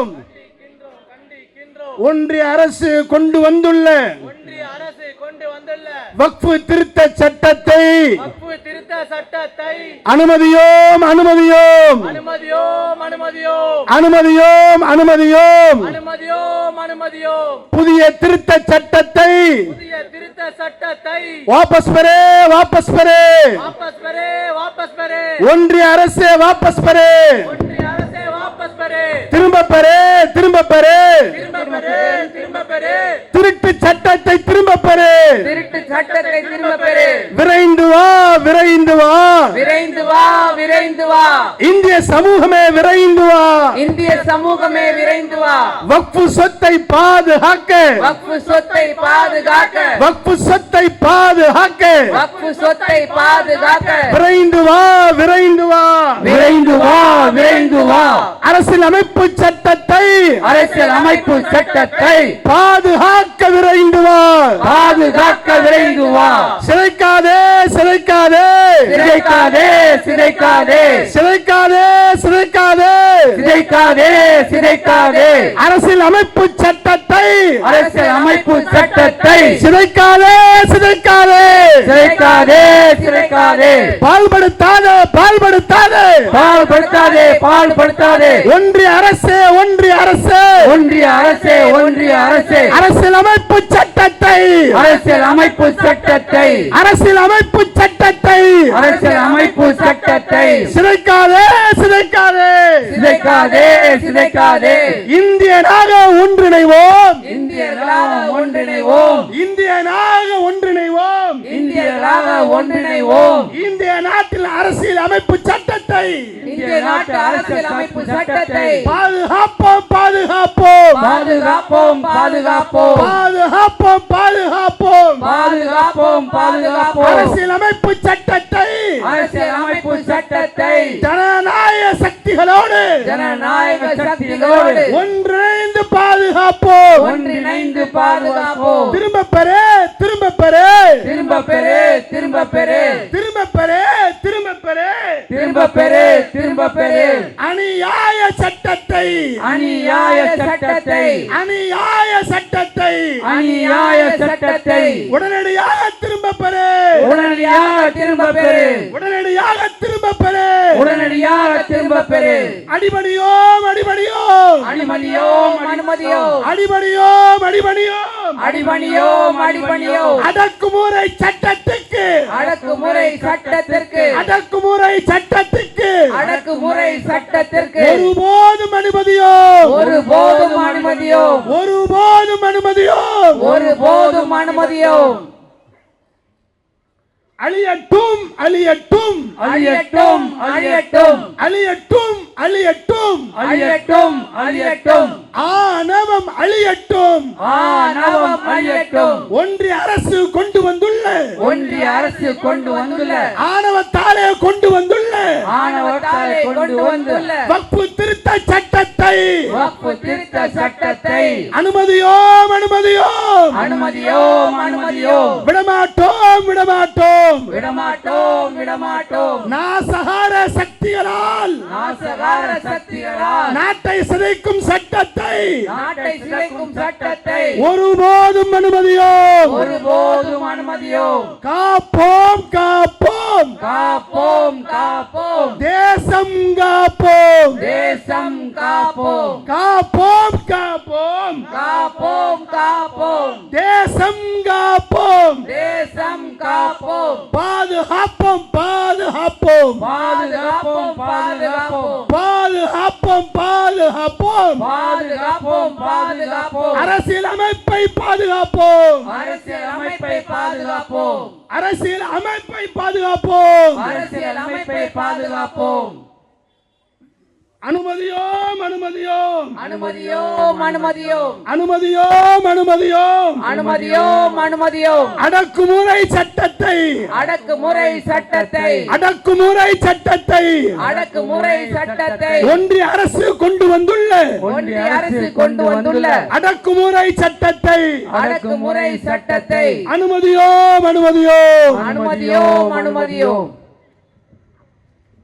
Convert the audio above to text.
கண்டிக்கின்றோம். ஒன்றிய அரசு கொண்டு வந்துள்ள வக்ஃபு திருத்த சட்டத்தை அனுமதியோம் அனுமதியோம் அனுமதியோம் அனுமதியோம் புதிய திருத்த சட்டத்தை வாபஸ் பெறே வாபஸ் பெறே ஒன்றிய அரசு வாபஸ் பெறே திரும்ப பெறே திரும்ப பெறே திருட்டு சட்டத்தை திரும்ப பெறே விரைந்து வா விரைந்து வா விரைந்து வா விரைந்து வா இந்திய சமூகமே விரைந்து வா இந்திய சமூகமே விரைந்து வா வக்ஃபு சொத்தை பாதுகாக்க வக்ஃபு சொத்தை பாதுகாக்க வக்ஃபு சொத்தை பாதுகாக்க வக்ஃபு சொத்தை பாதுகாக்க விரைந்து வா விரைந்து வா விரைந்து வா விரைந்து வா அரசியல் அமைப்பு சட்டத்தை அரசியல் அமைப்பு சட்டத்தை பாதுகாக்க விரைந்து வா பாதுகாக்க விரைந்து வா சிதைக்காதே சிதைக்காதே சிதைக்காதே சிதைக்காதே சிதைக்காதே சிதைக்காதே சிதைக்காதே சிதைக்காதே அரசியல் அமைப்பு சட்டத்தை அரசியல் அமைப்பு சட்டத்தை சிதைக்காதே சிதைக்காதே சிதைக்காதே சிதைக்காதே பால்படுத்தாதே பால்படுத்தாதே பால்படுத்தாதே பால்படுத்தாதே ஒன்றிய அரசு ஒன்றிய அரசு ஒன்றிய அரசே ஒன்றிய அரசே அரசியல் அமைப்பு சட்டத்தை அரசியல் அமைப்பு சட்டத்தை அரசியல் அமைப்பு சட்டத்தை அரசியல் அமைப்பு சட்டத்தை சிதைக்காதே சிதைக்காதே சிதைக்காதே சிதைக்காதே இந்தியனாக ஒன்றிணைவோம் இந்தியர்களாக ஒன்றிணைவோம் இந்தியனாக ஒன்றிணைவோம் இந்தியர்களாக ஒன்றிணைவோம் இந்திய நாட்டில் அரசியல் அமைப்பு சட்டத்தை இந்திய நாட்டு அரசியல் அமைப்பு சட்டத்தை பாதுகாப்போம் பாதுகாப்போம் பாதுகாப்போம் பாதுகாப்போம் பாதுகாப்போம் பாதுகாப்போம் பாதுகாப்போம் பாதுகாப்போம் அரசியல் அமைப்பு சட்டத்தை அரசியல் அமைப்பு சட்டத்தை ஜனநாயக சக்திகளோடு ஜனநாயக சக்திகளோடு ஒன்றிணைந்து பாதுகாப்போம் ஒன்றிணைந்து பாதுகாப்போம் திரும்ப பெறே திரும்ப பெறே திரும்ப பெறே திரும்ப பெறே திரும்ப பெறே திரும்ப பெறே திரும்ப பெறே திரும்ப பெறே அநியாய சட்டத்தை அநியாய சட்டத்தை அநியாய சட்டத்தை அநியாய சட்டத்தை உடனடியாக திரும்ப பெறே உடனடியாக திரும்ப பெறே உடனடியாக திரும்ப பெறே உடனடியாக திரும்ப பெறே அடிபடியோம் அடிபடியோம் அடிமணியோம் அனுமதியோம் அடிபடியோம் அடிபடியோம் அடிபணியோம் அடிபணியோம் அடக்குமுறை சட்டத்துக்கு அடக்குமுறை சட்டத்திற்கு அடக்குமுறை சட்டத்துக்கு அடக்குமுறை சட்டத்திற்கு ஒருபோதும் அனுமதியோம் ஒருபோதும் அனுமதியோம் ஒருபோதும் அனுமதியோம் ஒருபோதும் அனுமதியோம் அழியட்டும் அழியட்டும் அழியட்டும் அழியட்டும் அழியட்டும் அழியட்டும் அழியட்டும் அழியட்டும் ஆணவம் அழியட்டும் ஆணவம் அழியட்டும் ஒன்றிய அரசு கொண்டு வந்துள்ள ஒன்றிய அரசு கொண்டு வந்துள்ள ஆணவத்தாலே கொண்டு வந்துள்ள ஆணவத்தாலே கொண்டு வந்துள்ள வக்ஃபு திருத்த சட்டத்தை வக்ஃபு திருத்த சட்டத்தை அனுமதியோம் அனுமதியோம் அனுமதியோம் அனுமதியோம் விடமாட்டோம் விடமாட்டோம் விடமாட்டோம் விடமாட்டோம் நாசகார சக்திகளால் நாசகார சக்திகளால் நாட்டை சிதைக்கும் சட்டத்தை நாட்டை சிதைக்கும் சட்டத்தை ஒருபோதும் அனுமதியோம் ஒருபோதும் அனுமதியோம் காப்போம் காப்போம் காப்போம் காப்போம் தேசம் காப்போம் தேசம் காப்போம் காப்போம் காப்போம் காப்போம் காப்போம் தேசம் காப்போம் தேசம் காப்போம் பாதுகாப்போம் பாதுகாப்போம் பாதுகாப்போம் பாதுகாப்போம் பாதுகாப்போம் பாதுகாப்போம் பாதுகாப்போம் பாதுகாப்போம் அரசியல் அமைப்பை பாதுகாப்போம் அரசியல் அமைப்பை பாதுகாப்போம் அரசியல் அமைப்பை பாதுகாப்போம் அரசியல் அமைப்பை பாதுகாப்போம் அனுமதியோம் அனுமதியோம் அனுமதியோம் அனுமதியோம் அனுமதியோம் அனுமதியோம் அனுமதியோம் அனுமதியோம் அடக்குமுறை சட்டத்தை அடக்குமுறை சட்டத்தை அடக்குமுறை சட்டத்தை அடக்குமுறை சட்டத்தை ஒன்றிய அரசு கொண்டு வந்துள்ள ஒன்றிய அரசு கொண்டு வந்துள்ள அடக்குமுறை சட்டத்தை அடக்குமுறை சட்டத்தை அனுமதியோம் அனுமதியோம் அனுமதியோம் அனுமதியோம்